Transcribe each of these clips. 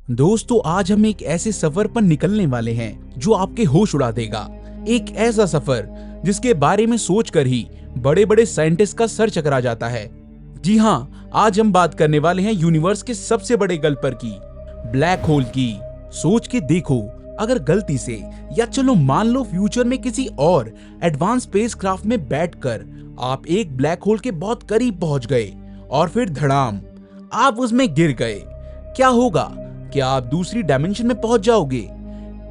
दोस्तों, आज हम एक ऐसे सफर पर निकलने वाले हैं जो आपके होश उड़ा देगा। एक ऐसा सफर जिसके बारे में सोचकर ही बड़े बड़े साइंटिस्ट का सर चकरा जाता है। जी हाँ, आज हम बात करने वाले हैं यूनिवर्स के सबसे बड़े गल्पर की, ब्लैक होल की। सोच के देखो, अगर गलती से या चलो मान लो फ्यूचर में किसी और एडवांस स्पेसक्राफ्ट में बैठकर आप एक ब्लैक होल के बहुत करीब पहुंच गए और फिर धड़ाम आप उसमें गिर गए, क्या होगा? क्या आप दूसरी डायमेंशन में पहुंच जाओगे?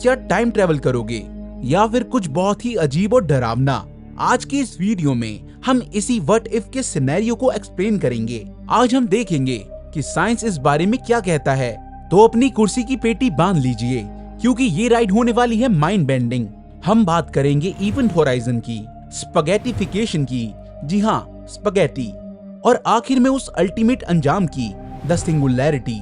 क्या टाइम ट्रेवल करोगे या फिर कुछ बहुत ही अजीब और डरावना? आज की इस वीडियो में हम इसी व्हाट इफ के सिनेरियो को एक्सप्लेन करेंगे। आज हम देखेंगे कि साइंस इस बारे में क्या कहता है। तो अपनी कुर्सी की पेटी बांध लीजिए, क्योंकि ये राइड होने वाली है माइंड बेंडिंग। हम बात करेंगे इवेंट होराइजन की, स्पगेटिफिकेशन की, जी हाँ स्पगेटी, और आखिर में उस अल्टीमेट अंजाम की, द सिंगुलैरिटी।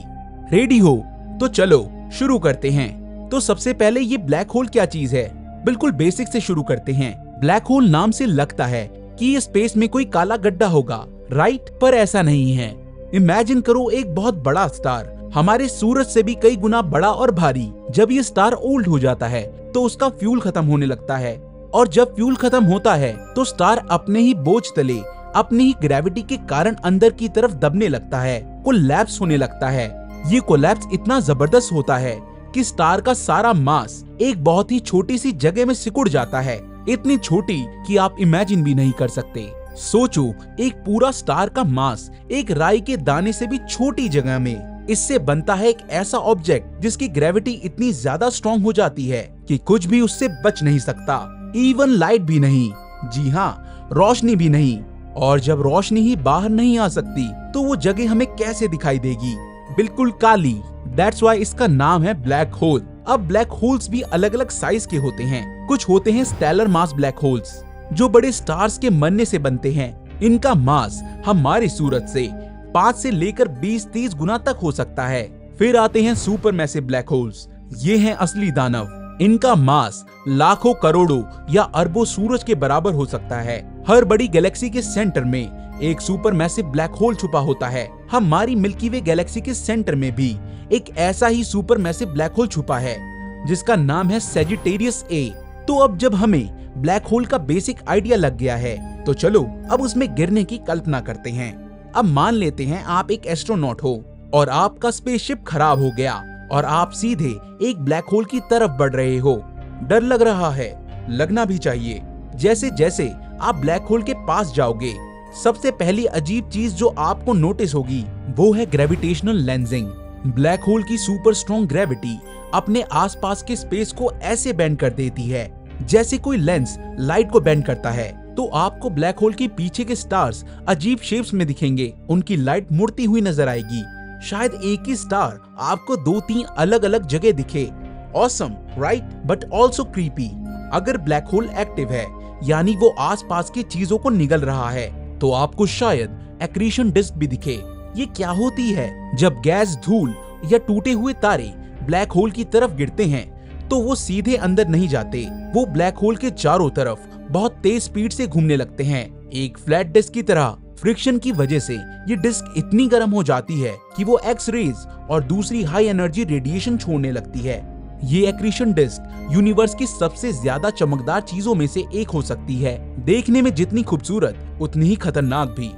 रेडी हो? तो चलो शुरू करते हैं। तो सबसे पहले ये ब्लैक होल क्या चीज है, बिल्कुल बेसिक से शुरू करते हैं। ब्लैक होल नाम से लगता है कि ये स्पेस में कोई काला गड्ढा होगा, राइट? पर ऐसा नहीं है। इमेजिन करो एक बहुत बड़ा स्टार, हमारे सूरज से भी कई गुना बड़ा और भारी। जब ये स्टार ओल्ड हो जाता है तो उसका फ्यूल खत्म होने लगता है, और जब फ्यूल खत्म होता है तो स्टार अपने ही बोझ तले, अपनी ही ग्रेविटी के कारण अंदर की तरफ दबने लगता है, कोलैप्स होने लगता है। ये कोलैप्स इतना जबरदस्त होता है कि स्टार का सारा मास एक बहुत ही छोटी सी जगह में सिकुड़ जाता है, इतनी छोटी कि आप इमेजिन भी नहीं कर सकते। सोचो, एक पूरा स्टार का मास एक राई के दाने से भी छोटी जगह में। इससे बनता है एक ऐसा ऑब्जेक्ट जिसकी ग्रेविटी इतनी ज्यादा स्ट्रॉन्ग हो जाती है कि कुछ भी उससे बच नहीं सकता, इवन लाइट भी नहीं। जी हाँ, रोशनी भी नहीं। और जब रोशनी ही बाहर नहीं आ सकती तो वो जगह हमें कैसे दिखाई देगी? बिल्कुल काली। दैट्स व्हाई इसका नाम है ब्लैक होल। अब ब्लैक होल्स भी अलग अलग साइज के होते हैं। कुछ होते हैं स्टेलर मास ब्लैक होल्स, जो बड़े स्टार्स के मरने से बनते हैं। इनका मास हमारे सूरज से 5 से लेकर 20-30 गुना तक हो सकता है। फिर आते हैं सुपर मैसिव ब्लैक होल्स। ये हैं असली दानव। इनका मास लाखों करोड़ों या अरबों सूरज के बराबर हो सकता है। हर बड़ी गैलेक्सी के सेंटर में एक सुपर मैसिव ब्लैक होल छुपा होता है। हमारी मिल्की वे गैलेक्सी के सेंटर में भी एक ऐसा ही सुपर मैसिव ब्लैक होल छुपा है, जिसका नाम है सैजिटेरियस ए। तो अब जब हमें ब्लैक होल का बेसिक आइडिया लग गया है, तो चलो अब उसमें गिरने की कल्पना करते हैं। अब मान लेते हैं आप एक एस्ट्रोनॉट हो और आपका स्पेसशिप खराब हो गया और आप सीधे एक ब्लैक होल की तरफ बढ़ रहे हो। डर लग रहा है, लगना भी चाहिए। जैसे जैसे आप ब्लैक होल के पास जाओगे, सबसे पहली अजीब चीज जो आपको नोटिस होगी वो है ग्रेविटेशनल लेंसिंग। ब्लैक होल की सुपर स्ट्रॉन्ग ग्रेविटी अपने आसपास के स्पेस को ऐसे बेंड कर देती है जैसे कोई लेंस लाइट को बेंड करता है। तो आपको ब्लैक होल के पीछे के स्टार्स अजीब शेप्स में दिखेंगे, उनकी लाइट मुड़ती हुई नजर आएगी। शायद एक ही स्टार आपको 2-3 अलग अलग जगह दिखे। Awesome, right? But also creepy. अगर ब्लैक होल एक्टिव है, यानी वो आसपास की चीजों को निगल रहा है, तो आपको शायद एक्रीशन डिस्क भी दिखे। ये क्या होती है? जब गैस, धूल या टूटे हुए तारे ब्लैक होल की तरफ गिरते हैं तो वो सीधे अंदर नहीं जाते, वो ब्लैक होल के चारों तरफ बहुत तेज स्पीड से घूमने लगते हैं, एक फ्लैट डिस्क की तरह। फ्रिक्शन की वजह से ये डिस्क इतनी गर्म हो जाती है कि वो एक्स रेज और दूसरी हाई एनर्जी रेडिएशन छोड़ने लगती है। ये एक्रीशन डिस्क यूनिवर्स की सबसे ज्यादा चमकदार चीजों में से एक हो सकती है। देखने में जितनी खूबसूरत उतनी ही खतरनाक भी।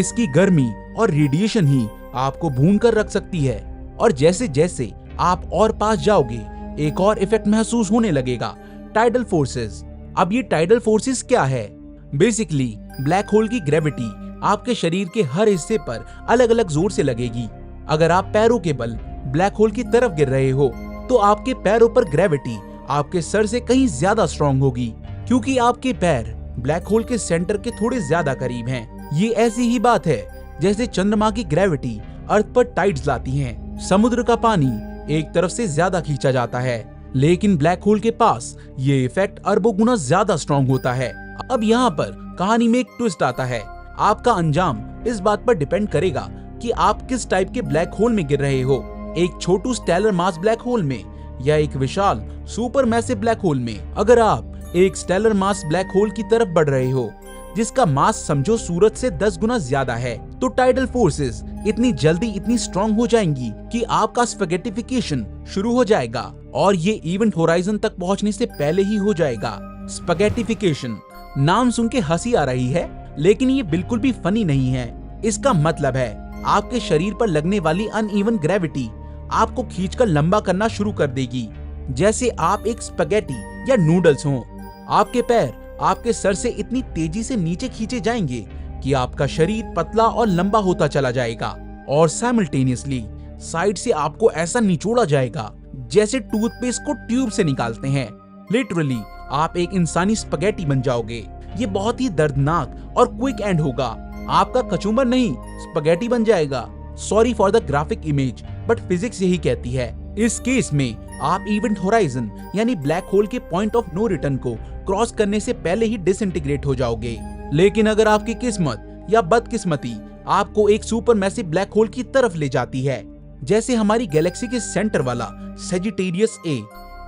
इसकी गर्मी और रेडिएशन ही आपको भून कर रख सकती है। और जैसे जैसे आप और पास जाओगे, एक और इफेक्ट महसूस होने लगेगा, टाइडल फोर्सेस। अब ये टाइडल फोर्सेस क्या है? बेसिकली ब्लैक होल की ग्रेविटी आपके शरीर के हर हिस्से पर अलग अलग जोर से लगेगी। अगर आप पैरों के बल ब्लैक होल की तरफ गिर रहे हो तो आपके पैरों पर ग्रेविटी आपके सर से कहीं ज्यादा स्ट्रॉन्ग होगी, क्योंकि आपके पैर ब्लैक होल के सेंटर के थोड़े ज्यादा करीब हैं। ये ऐसी ही बात है जैसे चंद्रमा की ग्रेविटी अर्थ पर टाइड्स लाती हैं। समुद्र का पानी एक तरफ से ज्यादा खींचा जाता है, लेकिन ब्लैक होल के पास ये इफेक्ट अरबों गुना ज्यादा स्ट्रॉन्ग होता है। अब यहाँ पर कहानी में एक ट्विस्ट आता है। आपका अंजाम इस बात पर डिपेंड करेगा कि आप किस टाइप के ब्लैक होल में गिर रहे हो, एक छोटू स्टेलर मास ब्लैक होल में या एक विशाल सुपर मैसिव ब्लैक होल में। अगर आप एक स्टेलर मास ब्लैक होल की तरफ बढ़ रहे हो जिसका मास समझो सूरज से 10 गुना ज्यादा है, तो टाइडल फोर्सेस इतनी जल्दी इतनी स्ट्रॉन्ग हो जाएंगी कि आपका स्पैगेटिफिकेशन शुरू हो जाएगा और ये इवेंट होराइजन तक पहुंचने से पहले ही हो जाएगा। स्पैगेटिफिकेशन नाम सुन के हंसी आ रही है, लेकिन ये बिल्कुल भी फनी नहीं है। इसका मतलब है आपके शरीर पर लगने वाली अनइवन ग्रेविटी आपको खींचकर लंबा करना शुरू कर देगी, जैसे आप एक स्पैगेटी या नूडल्स हो। आपके पैर आपके सर से इतनी तेजी से नीचे खींचे जाएंगे कि आपका शरीर पतला और लंबा होता चला जाएगा और साइमल्टेनियसली साइड से आपको ऐसा निचोड़ा जाएगा जैसे टूथपेस्ट को ट्यूब से निकालते हैं। लिटरली आप एक इंसानी स्पैगेटी बन जाओगे। ये बहुत ही दर्दनाक और क्विक एंड होगा। आपका कचूमर नहीं, स्पैगेटी बन जाएगा। Sorry for the graphic image, but physics यही कहती है। इस केस में आप इवेंट होराइजन यानी ब्लैक होल के पॉइंट ऑफ नो रिटर्न को क्रॉस करने से पहले ही डिसइंटीग्रेट हो जाओगे। लेकिन अगर आपकी किस्मत या बदकिस्मती आपको एक सुपर मैसिव ब्लैक होल की तरफ ले जाती है, जैसे हमारी गैलेक्सी के सेंटर वाला सेजिटेरियस ए,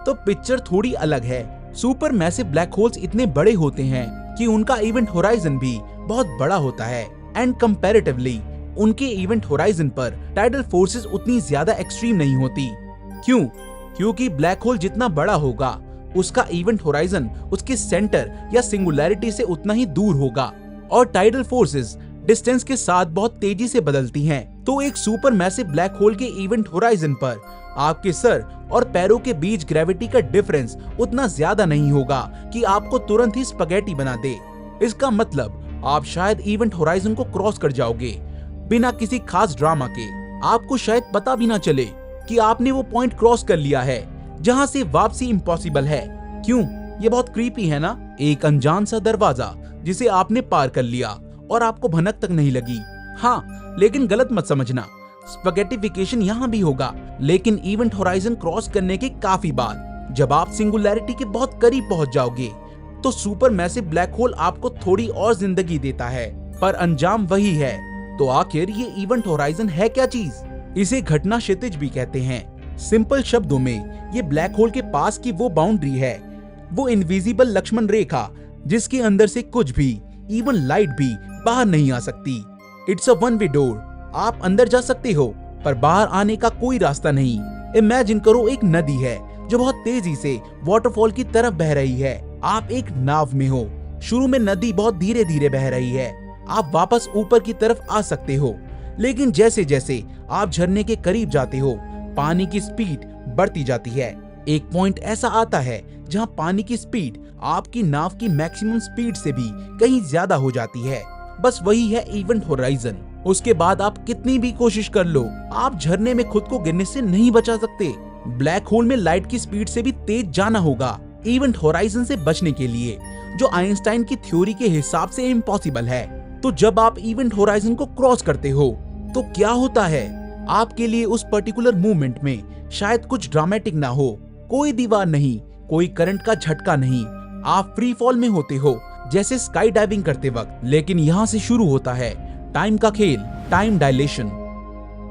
तो पिक्चर थोड़ी अलग है। सुपर मैसिव ब्लैक होल्स इतने बड़े होते हैं कि उनका इवेंट होराइजन भी बहुत बड़ा होता है एंड कंपैरेटिवली उनके इवेंट होराइजन पर टाइडल फोर्सेस उतनी ज्यादा एक्सट्रीम नहीं होती। क्यों? क्योंकि ब्लैक होल जितना बड़ा होगा उसका इवेंट होराइजन उसके सेंटर या सिंगुलैरिटी से उतना ही दूर होगा और टाइडल फोर्सेस डिस्टेंस के साथ बहुत तेजी से बदलती हैं। तो एक सुपर मैसिव ब्लैक होल के इवेंट होराइजन पर आपके सर और पैरों के बीच ग्रेविटी का डिफरेंस उतना ज्यादा नहीं होगा कि आपको तुरंत ही स्पैगेटी बना दे। इसका मतलब आप शायद इवेंट होराइजन को क्रॉस कर जाओगे बिना किसी खास ड्रामा के। आपको शायद पता भी ना चले कि आपने वो पॉइंट क्रॉस कर लिया है जहां से वापसी इम्पॉसिबल है। क्यों? ये बहुत क्रीपी है ना? एक अनजान सा दरवाजा जिसे आपने पार कर लिया और आपको भनक तक नहीं लगी। हाँ, लेकिन गलत मत समझना, स्पैगेटिफिकेशन यहाँ भी होगा, लेकिन इवेंट होराइजन क्रॉस करने के काफी बाद जब आप सिंगुलैरिटी के बहुत करीब पहुंच जाओगे तो सुपर मैसिव ब्लैक होल आपको थोड़ी और जिंदगी देता है, पर अंजाम वही है। तो आखिर ये इवेंट होराइजन है क्या चीज? इसे घटना क्षितिज भी कहते हैं। सिंपल शब्दों में ये ब्लैक होल के पास की वो बाउंड्री है, वो इनविजिबल लक्ष्मण रेखा जिसके अंदर से कुछ भी, इवन लाइट भी बाहर नहीं आ सकती। It's a one way door. आप अंदर जा सकते हो पर बाहर आने का कोई रास्ता नहीं। इमेजिन करो एक नदी है जो बहुत तेजी से वाटरफॉल की तरफ बह रही है। आप एक नाव में हो। शुरू में नदी बहुत धीरे धीरे बह रही है, आप वापस ऊपर की तरफ आ सकते हो, लेकिन जैसे जैसे आप झरने के करीब जाते हो पानी की स्पीड बढ़ती जाती है। एक पॉइंट ऐसा आता है जहां पानी की स्पीड आपकी नाव की मैक्सिमम स्पीड से भी कहीं ज्यादा हो जाती है। बस वही है इवेंट होराइजन। उसके बाद आप कितनी भी कोशिश कर लो, आप झरने में खुद को गिरने से नहीं बचा सकते। ब्लैक होल में लाइट की स्पीड से भी तेज जाना होगा इवेंट होराइजन से बचने के लिए, जो आइंस्टाइन की थ्योरी के हिसाब से इम्पॉसिबल है। तो जब आप इवेंट होराइजन को क्रॉस करते हो तो क्या होता है? आपके लिए उस पर्टिकुलर मोमेंट में शायद कुछ ड्रामेटिक ना हो, कोई दीवार नहीं, कोई करंट का झटका नहीं, आप फ्री फॉल में होते हो जैसे स्काई डाइविंग करते वक्त। लेकिन यहाँ से शुरू होता है टाइम का खेल, टाइम डायलेशन।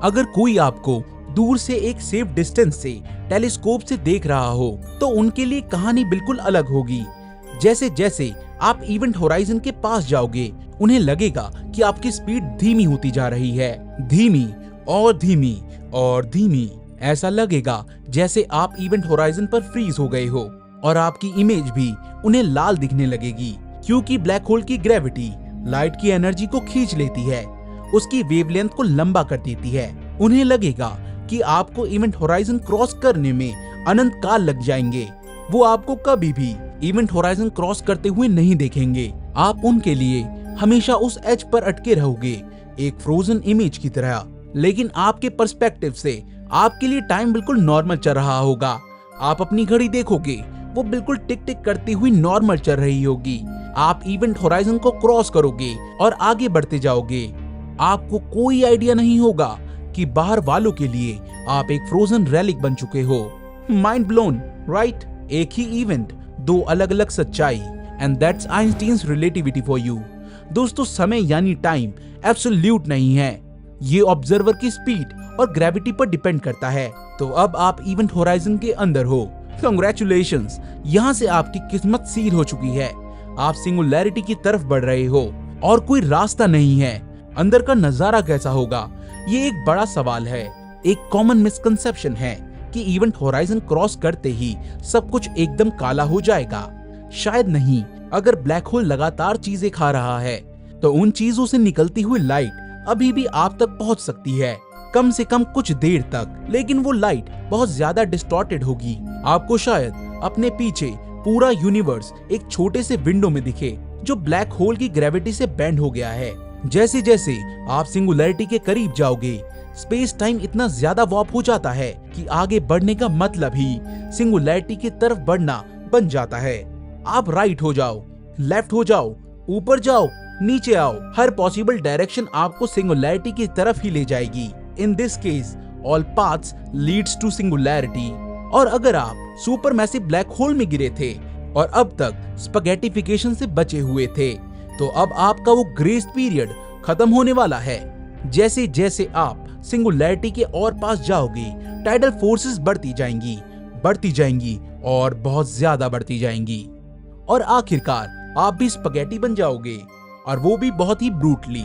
अगर कोई आपको दूर से एक सेफ डिस्टेंस से टेलीस्कोप से देख रहा हो तो उनके लिए कहानी बिल्कुल अलग होगी। जैसे जैसे आप इवेंट होराइजन के पास जाओगे उन्हें लगेगा कि आपकी स्पीड धीमी होती जा रही है, धीमी और धीमी और धीमी। ऐसा लगेगा जैसे आप इवेंट होराइजन पर फ्रीज हो गए हो और आपकी इमेज भी उन्हें लाल दिखने लगेगी, क्योंकि ब्लैक होल की ग्रेविटी लाइट की एनर्जी को खींच लेती है, उसकी वेवलेंथ को लंबा कर देती है। उन्हें लगेगा कि आपको इवेंट होराइजन क्रॉस करने में अनंत काल लग जाएंगे। वो आपको कभी भी इवेंट होराइजन क्रॉस करते हुए नहीं देखेंगे। आप उनके लिए हमेशा उस एज पर अटके रहोगे, एक फ्रोजन इमेज की तरह। लेकिन आपके पर्सपेक्टिव से आपके लिए टाइम बिल्कुल नॉर्मल चल रहा होगा। आप अपनी घड़ी देखोगे, वो बिल्कुल टिक टिक करती हुई नॉर्मल चल रही होगी। आप इवेंट होराइजन को क्रॉस करोगे और आगे बढ़ते जाओगे। आपको कोई आइडिया नहीं होगा कि बाहर वालों के लिए आप एक फ्रोजन रेलिक बन चुके हो। Mind blown, right? एक ही इवेंट, दो अलग अलग सच्चाई, and that's Einstein's relativity for you. दोस्तों, समय यानी टाइम एब्सोल्यूट नहीं है, ये ऑब्जर्वर की स्पीड और ग्रेविटी पर डिपेंड करता है। तो अब आप इवेंट होराइजन के अंदर हो। कांग्रेचुलेशंस, यहाँ से आपकी किस्मत सील हो चुकी है। आप सिंगुलैरिटी की तरफ बढ़ रहे हो और कोई रास्ता नहीं है, अंदर का नजारा कैसा होगा, ये एक बड़ा सवाल है। एक कॉमन मिसकंसेप्शन है कि इवेंट होराइजन क्रॉस करते ही सब कुछ एकदम काला हो जाएगा। शायद नहीं। अगर ब्लैक होल लगातार चीजें खा रहा है तो उन चीजों से निकलती हुई लाइट अभी भी आप तक पहुंच सकती है, कम से कम कुछ देर तक। लेकिन वो लाइट बहुत ज्यादा डिस्टॉर्टेड होगी। आपको शायद अपने पीछे पूरा यूनिवर्स एक छोटे से विंडो में दिखे जो ब्लैक होल की ग्रेविटी से बेंड हो गया है। जैसे जैसे आप सिंगुलैरिटी के करीब जाओगे, स्पेस टाइम इतना ज्यादा वॉर्प हो जाता है कि आगे बढ़ने का मतलब ही सिंगुलैरिटी की तरफ बढ़ना बन जाता है। आप राइट हो जाओ, लेफ्ट हो जाओ, ऊपर जाओ, नीचे आओ, हर पॉसिबल डायरेक्शन आपको सिंगुलैरिटी की तरफ ही ले जाएगी। In this case all paths leads to singularity. और अगर आप सुपर मैसिव ब्लैक होल में गिरे थे और अब तक स्पैगेटिफिकेशन से बचे हुए थे, तो अब आपका वो ग्रेस पीरियड खत्म होने वाला है। जैसे जैसे आप सिंगुलैरिटी के और पास जाओगे, टाइडल फोर्सेस बढ़ती जाएंगी और बहुत ज्यादा बढ़ती जाएंगी, और आखिरकार आप भी स्पैगेटी बन जाओगे, और वो भी बहुत ही ब्रूटली।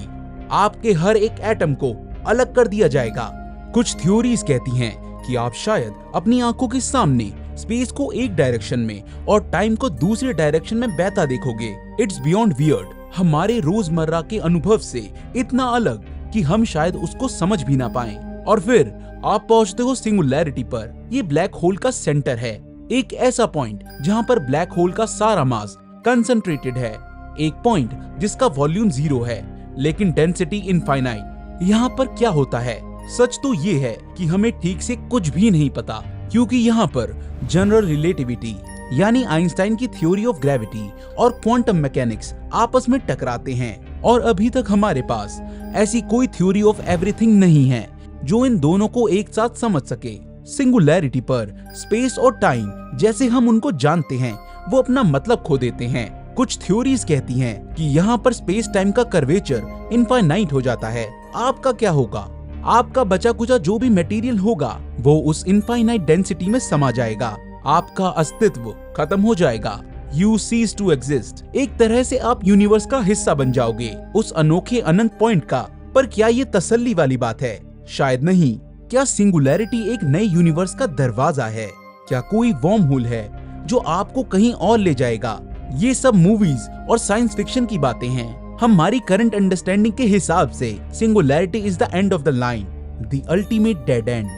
आपके हर एक एटम को अलग कर दिया जाएगा। कुछ थ्योरीज कहती हैं कि आप शायद अपनी आंखों के सामने स्पेस को एक डायरेक्शन में और टाइम को दूसरे डायरेक्शन में बहता देखोगे। इट्स बियॉन्ड वियर्ड, हमारे रोजमर्रा के अनुभव से इतना अलग कि हम शायद उसको समझ भी ना पाएं। और फिर आप पहुंचते हो सिंगुलैरिटी पर। ये ब्लैक होल का सेंटर है, एक ऐसा पॉइंट जहां पर ब्लैक होल का सारा मास कंसंट्रेटेड है, एक पॉइंट जिसका वॉल्यूम 0 है लेकिन डेंसिटी इनफाइनाइट। यहाँ पर क्या होता है? सच तो ये है कि हमें ठीक से कुछ भी नहीं पता, क्योंकि यहाँ पर जनरल रिलेटिविटी यानी आइंस्टाइन की थ्योरी ऑफ ग्रेविटी और क्वांटम मैकेनिक्स आपस में टकराते हैं, और अभी तक हमारे पास ऐसी कोई थ्योरी ऑफ एवरीथिंग नहीं है जो इन दोनों को एक साथ समझ सके। सिंगुलैरिटी पर स्पेस और टाइम जैसे हम उनको जानते हैं वो अपना मतलब खो देते हैं। कुछ थ्योरीज कहती हैं कि यहाँ पर स्पेस टाइम का कर्वेचर इनफाइनाइट हो जाता है। आपका क्या होगा? आपका बचा कुचा जो भी मटेरियल होगा वो उस इनफाइनाइट डेंसिटी में समा जाएगा। आपका अस्तित्व खत्म हो जाएगा। You cease to exist। एक तरह से आप यूनिवर्स का हिस्सा बन जाओगे, उस अनोखे अनंत पॉइंट का। पर क्या ये तसल्ली वाली बात है? शायद नहीं। क्या सिंगुलैरिटी एक नए यूनिवर्स का दरवाजा है? क्या कोई वर्म होल है जो आपको कहीं और ले जाएगा? ये सब मूवीज और साइंस फिक्शन की बातें हैं। हमारी करंट अंडरस्टैंडिंग के हिसाब से singularity is the end of the line, the ultimate dead and,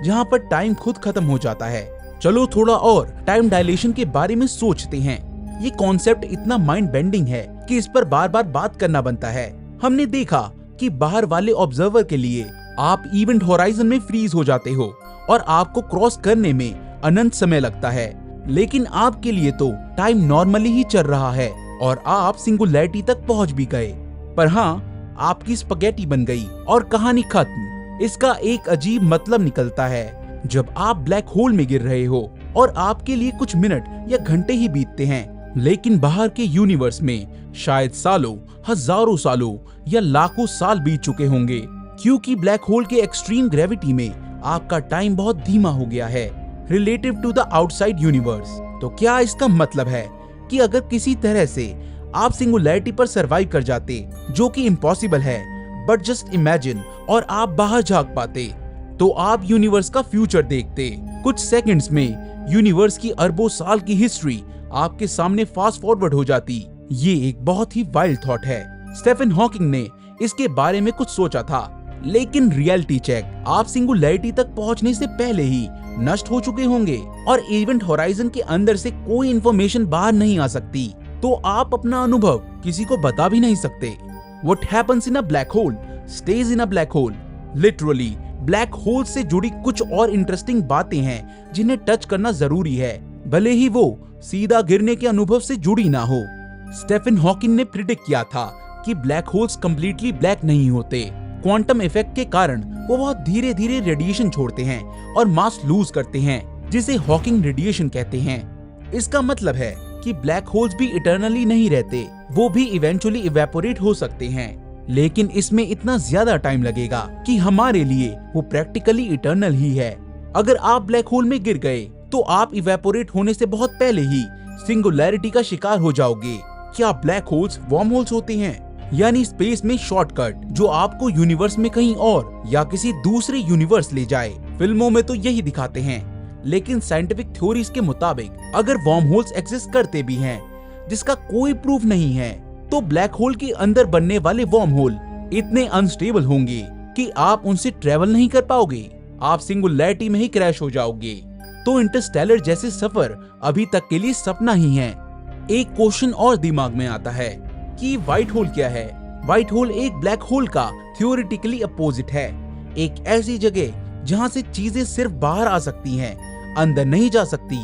जहाँ पर टाइम खुद खत्म हो जाता है। चलो थोड़ा और टाइम डायलेशन के बारे में सोचते हैं। ये कॉन्सेप्ट इतना माइंड बेंडिंग है कि इस पर बार बार बात करना बनता है। हमने देखा कि बाहर वाले ऑब्जर्वर के लिए आप इवेंट होराइजन में फ्रीज हो जाते हो और आपको क्रॉस करने में अनंत समय लगता है, लेकिन आपके लिए तो टाइम नॉर्मली ही चल रहा है और आप सिंगुलैरिटी तक पहुंच भी गए। पर हाँ, आपकी स्पैगेटी बन गई और कहानी खत्म। इसका एक अजीब मतलब निकलता है जब आप ब्लैक होल में गिर रहे हो और आपके लिए कुछ मिनट या घंटे ही बीतते हैं, लेकिन बाहर के यूनिवर्स में शायद सालों, हजारों सालों या लाखों साल बीत चुके होंगे, क्योंकि ब्लैक होल के एक्सट्रीम ग्रेविटी में आपका टाइम बहुत धीमा हो गया है relative to the outside universe. तो क्या इसका मतलब है कि अगर किसी तरह से आप सिंगुलैरिटी पर सरवाइव कर जाते, जो कि इम्पॉसिबल है, बट जस्ट इमेजिन, और आप बाहर झांक पाते, तो आप यूनिवर्स का फ्यूचर देखते। कुछ सेकंड्स में यूनिवर्स की अरबों साल की हिस्ट्री आपके सामने फास्ट फॉरवर्ड हो जाती। ये एक बहुत ही वाइल्ड थॉट है। स्टीफन हॉकिंग ने इसके बारे में कुछ सोचा था, लेकिन रियलिटी चेक, आप सिंगुलैरिटी तक पहुंचने से पहले ही नष्ट हो चुके होंगे और इवेंट होराइजन के अंदर से कोई इंफॉर्मेशन बाहर नहीं आ सकती, तो आप अपना अनुभव किसी को बता भी नहीं सकते। What happens in a black hole stays in a black hole। Literally black hole से जुड़ी कुछ और इंटरेस्टिंग बातें हैं जिन्हें टच करना जरूरी है, भले ही वो सीधा गिरने के अनुभव से जुड़ी ना हो। स्टीफन हॉकिंग ने प्रिडिक्ट किया था कि ब्लैक होल्स कंप्लीटली ब्लैक नहीं होते। क्वांटम इफेक्ट के कारण वो बहुत धीरे धीरे रेडिएशन छोड़ते हैं और मास लूज करते हैं, जिसे हॉकिंग रेडिएशन कहते हैं। इसका मतलब है कि ब्लैक होल्स भी इटर्नली नहीं रहते, वो भी इवेंचुअली इवेपोरेट हो सकते हैं, लेकिन इसमें इतना ज्यादा टाइम लगेगा कि हमारे लिए वो प्रैक्टिकली इटर्नल ही है। अगर आप ब्लैक होल में गिर गए तो आप इवेपोरेट होने से बहुत पहले ही सिंगुलैरिटी का शिकार हो जाओगे। क्या ब्लैक होल्स वर्म होल्स होते हैं? यानी स्पेस में शॉर्टकट जो आपको यूनिवर्स में कहीं और या किसी दूसरे यूनिवर्स ले जाए। फिल्मों में तो यही दिखाते हैं, लेकिन साइंटिफिक थ्योरीज के मुताबिक अगर वर्म होल्स एग्जिस्ट करते भी हैं, जिसका कोई प्रूफ नहीं है, तो ब्लैक होल के अंदर बनने वाले वर्म होल इतने अनस्टेबल होंगे कि आप उनसे ट्रेवल नहीं कर पाओगे, आप सिंगुलैरिटी में ही क्रैश हो जाओगे। तो इंटरस्टेलर जैसे सफर अभी तक के लिए सपना ही है। एक क्वेश्चन और दिमाग में आता है कि व्हाइट होल क्या है। व्हाइट होल एक ब्लैक होल का थ्योरेटिकली अपोजिट है, एक ऐसी जगह जहां से चीजें सिर्फ बाहर आ सकती हैं, अंदर नहीं जा सकती।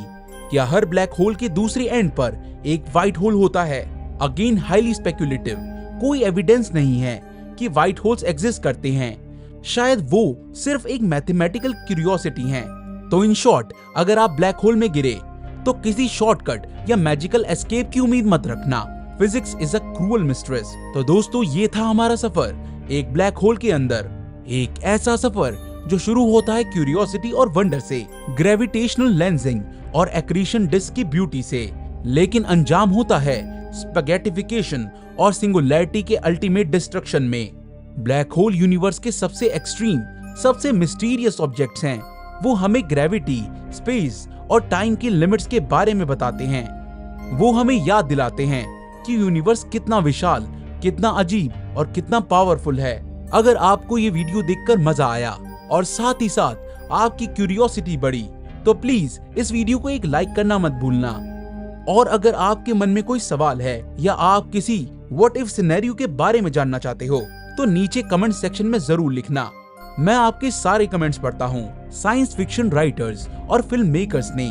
क्या हर ब्लैक होल के दूसरे एंड पर एक व्हाइट होल होता है? अगेन हाईली स्पेक्युलेटिव, कोई एविडेंस नहीं है कि व्हाइट होल्स एग्जिस्ट करते हैं। शायद वो सिर्फ एक मैथमेटिकल क्यूरियोसिटी है। तो इन शॉर्ट, अगर आप ब्लैक होल में गिरे तो किसी शॉर्टकट या मैजिकल एस्केप की उम्मीद मत रखना। Physics is a cruel mistress. तो दोस्तों, ये था हमारा सफर एक ब्लैक होल के अंदर, एक ऐसा सफर जो शुरू होता है क्यूरियोसिटी और वंडर से, ग्रेविटेशनल लेंसिंग और एक्रीशन डिस्क की ब्यूटी से, लेकिन अंजाम होता है स्पैगेटिफिकेशन और सिंगुलैरिटी के अल्टीमेट डिस्ट्रक्शन में। ब्लैक होल यूनिवर्स के सबसे एक्सट्रीम, सबसे मिस्टीरियस ऑब्जेक्ट्स हैं। वो हमें ग्रेविटी, स्पेस और टाइम की लिमिट्स के बारे में बताते हैं। वो हमें याद दिलाते हैं कि यूनिवर्स कितना विशाल, कितना अजीब और कितना पावरफुल है। अगर आपको ये वीडियो देखकर मजा आया और साथ ही साथ आपकी क्यूरियोसिटी बढ़ी, तो प्लीज इस वीडियो को एक लाइक करना मत भूलना। और अगर आपके मन में कोई सवाल है या आप किसी व्हाट इफ सिनेरियो के बारे में जानना चाहते हो, तो नीचे कमेंट सेक्शन में जरूर लिखना। मैं आपके सारे कमेंट्स पढ़ता हूँ। साइंस फिक्शन राइटर्स और फिल्म मेकर्स ने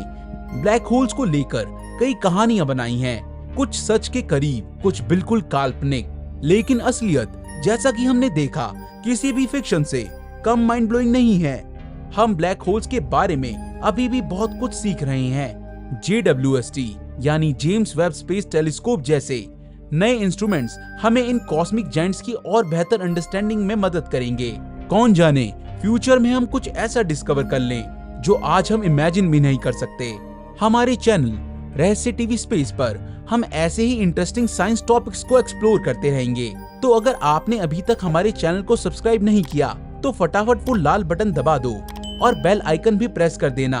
ब्लैक होल्स को लेकर कई कहानियां बनाई हैं, कुछ सच के करीब, कुछ बिल्कुल काल्पनिक, लेकिन असलियत, जैसा कि हमने देखा, किसी भी फिक्शन से कम माइंड ब्लोइंग नहीं है। हम ब्लैक होल्स के बारे में अभी भी बहुत कुछ सीख रहे हैं। JWST यानी जेम्स वेब स्पेस टेलीस्कोप जैसे नए इंस्ट्रूमेंट्स हमें इन कॉस्मिक जायंट्स की और बेहतर अंडरस्टैंडिंग में मदद करेंगे। कौन जाने फ्यूचर में हम कुछ ऐसा डिस्कवर कर लें जो आज हम इमेजिन भी नहीं कर सकते। हमारे चैनल रहस्य टीवी स्पेस पर हम ऐसे ही इंटरेस्टिंग साइंस टॉपिक्स को एक्सप्लोर करते रहेंगे। तो अगर आपने अभी तक हमारे चैनल को सब्सक्राइब नहीं किया, तो फटाफट वो लाल बटन दबा दो और बेल आइकन भी प्रेस कर देना,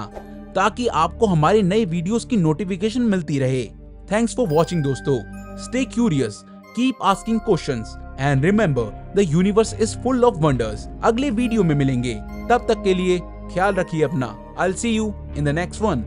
ताकि आपको हमारे नए वीडियोस की नोटिफिकेशन मिलती रहे। थैंक्स फॉर वॉचिंग दोस्तों। Stay curious, keep asking questions and remember the universe is full of wonders. अगले वीडियो में मिलेंगे, तब तक के लिए ख्याल रखिए अपना। I'll see you in the next one.